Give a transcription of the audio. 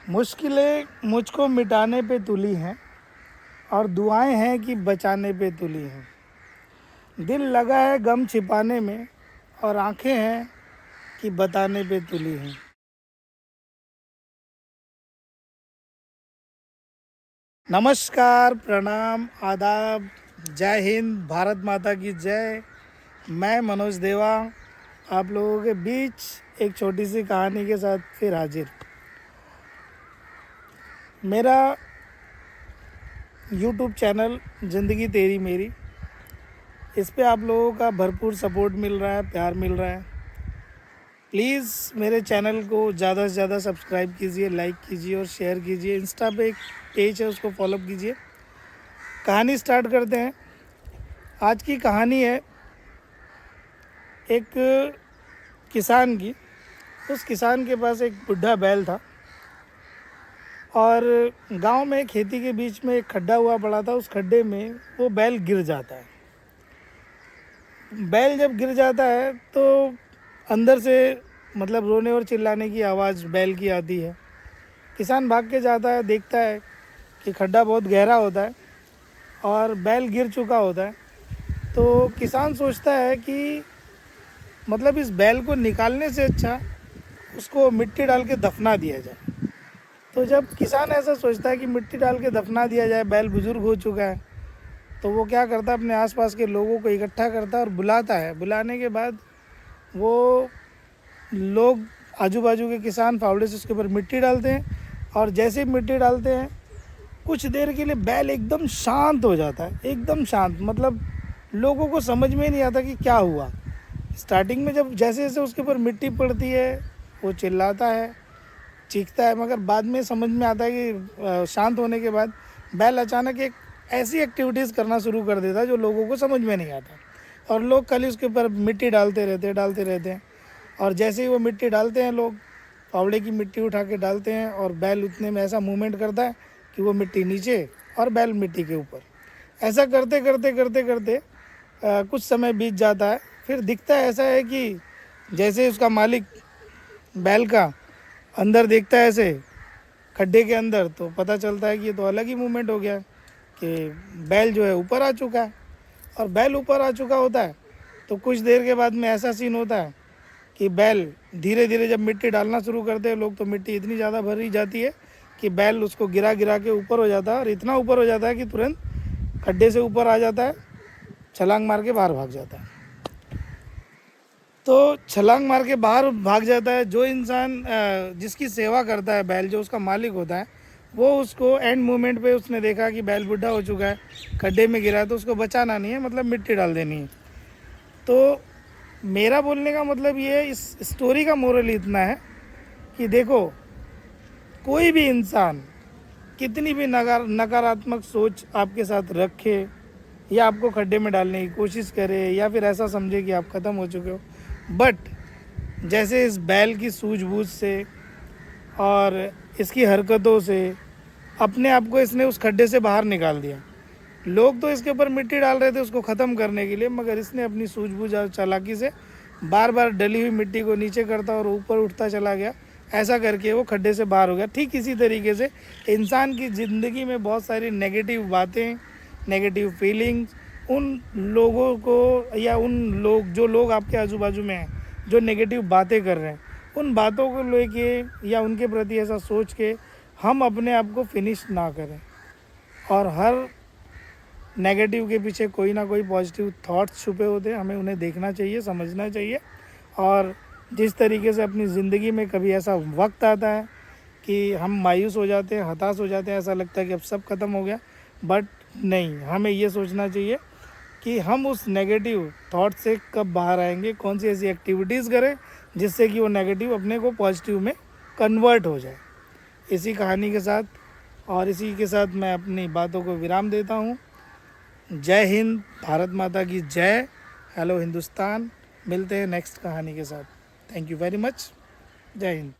मुश्किलें मुझको मिटाने पे तुली हैं और दुआएं हैं कि बचाने पे तुली हैं। दिल लगा है गम छिपाने में और आंखें हैं कि बताने पे तुली हैं। नमस्कार, प्रणाम, आदाब, जय हिंद, भारत माता की जय। मैं मनोज देवा आप लोगों के बीच एक छोटी सी कहानी के साथ फिर हाजिर। मेरा YouTube चैनल ज़िंदगी तेरी मेरी, इस पे आप लोगों का भरपूर सपोर्ट मिल रहा है, प्यार मिल रहा है। प्लीज़ मेरे चैनल को ज़्यादा से ज़्यादा सब्सक्राइब कीजिए, लाइक कीजिए और शेयर कीजिए। इंस्टा पे एक पेज है, उसको फॉलो कीजिए। कहानी स्टार्ट करते हैं। आज की कहानी है एक किसान की। उस किसान के पास एक बुढ़ा बैल था और गांव में खेती के बीच में एक खड्डा हुआ पड़ा था। उस खड्डे में वो बैल गिर जाता है। बैल जब गिर जाता है तो अंदर से मतलब रोने और चिल्लाने की आवाज़ बैल की आती है। किसान भाग के जाता है, देखता है कि खड्डा बहुत गहरा होता है और बैल गिर चुका होता है। तो किसान सोचता है कि मतलब इस बैल को निकालने से अच्छा उसको मिट्टी डाल के दफना दिया जाए। तो जब किसान ऐसा सोचता है कि मिट्टी डाल के दफना दिया जाए, बैल बुजुर्ग हो चुका है, तो वो क्या करता है, अपने आसपास के लोगों को इकट्ठा करता है और बुलाता है। बुलाने के बाद वो लोग, आजू बाजू के किसान, फावड़े से उसके ऊपर मिट्टी डालते हैं और जैसे ही मिट्टी डालते हैं कुछ देर के लिए बैल एकदम शांत हो जाता है। एकदम शांत, मतलब लोगों को समझ में नहीं आता कि क्या हुआ। स्टार्टिंग में जब जैसे जैसे उसके ऊपर मिट्टी पड़ती है वो चिल्लाता है, चीखता है, मगर बाद में समझ में आता है कि शांत होने के बाद बैल अचानक एक ऐसी एक्टिविटीज़ करना शुरू कर देता है जो लोगों को समझ में नहीं आता और लोग खाली उसके ऊपर मिट्टी डालते रहते हैं। और जैसे ही वो मिट्टी डालते हैं, लोग फावड़े की मिट्टी उठा के डालते हैं और बैल उतने में ऐसा मूवमेंट करता है कि वो मिट्टी नीचे और बैल मिट्टी के ऊपर। ऐसा करते करते करते करते कुछ समय बीत जाता है। फिर दिखता है ऐसा है कि जैसे उसका मालिक बैल का अंदर देखता है ऐसे खड्डे के अंदर, तो पता चलता है कि ये तो अलग ही मूवमेंट हो गया कि बैल जो है ऊपर आ चुका है। और बैल ऊपर आ चुका होता है तो कुछ देर के बाद में ऐसा सीन होता है कि बैल धीरे धीरे जब मिट्टी डालना शुरू करते हैं लोग, तो मिट्टी इतनी ज़्यादा भरी जाती है कि बैल उसको गिरा गिरा के ऊपर हो जाता है और इतना ऊपर हो जाता है कि तुरंत खड्डे से ऊपर आ जाता है, छलांग मार के बाहर भाग जाता है। तो छलांग मार के बाहर भाग जाता है। जो इंसान जिसकी सेवा करता है बैल, जो उसका मालिक होता है, वो उसको एंड मोमेंट पे उसने देखा कि बैल बुढ़ा हो चुका है, खड्डे में गिरा है, तो उसको बचाना नहीं है, मतलब मिट्टी डाल देनी है। तो मेरा बोलने का मतलब ये है, इस स्टोरी का मोरल इतना है कि देखो, कोई भी इंसान कितनी भी नकारात्मक सोच आपके साथ रखे या आपको खड्डे में डालने की कोशिश करे या फिर ऐसा समझे कि आप ख़त्म हो चुके हो, बट जैसे इस बैल की सूझबूझ से और इसकी हरकतों से अपने आप को इसने उस खड्डे से बाहर निकाल दिया। लोग तो इसके ऊपर मिट्टी डाल रहे थे उसको ख़त्म करने के लिए, मगर इसने अपनी सूझबूझ और चालाकी से बार बार डली हुई मिट्टी को नीचे करता और ऊपर उठता चला गया। ऐसा करके वो खड्डे से बाहर हो गया। ठीक इसी तरीके से इंसान की ज़िंदगी में बहुत सारी नेगेटिव बातें, नेगेटिव फीलिंग्स, उन लोगों को या जो लोग आपके आजू बाजू में हैं जो नेगेटिव बातें कर रहे हैं, उन बातों को लेके या उनके प्रति ऐसा सोच के हम अपने आप को फिनिश ना करें। और हर नेगेटिव के पीछे कोई ना कोई पॉजिटिव थॉट्स छुपे होते हैं, हमें उन्हें देखना चाहिए, समझना चाहिए। और जिस तरीके से अपनी ज़िंदगी में कभी ऐसा वक्त आता है कि हम मायूस हो जाते हैं, हताश हो जाते हैं, ऐसा लगता है कि अब सब ख़त्म हो गया, बट नहीं, हमें ये सोचना चाहिए कि हम उस नेगेटिव थॉट से कब बाहर आएंगे, कौन सी ऐसी एक्टिविटीज़ करें जिससे कि वो नेगेटिव अपने को पॉजिटिव में कन्वर्ट हो जाए। इसी कहानी के साथ और इसी के साथ मैं अपनी बातों को विराम देता हूँ। जय हिंद, भारत माता की जय। हेलो हिंदुस्तान। मिलते हैं नेक्स्ट कहानी के साथ। Thank you very much. जय हिंद।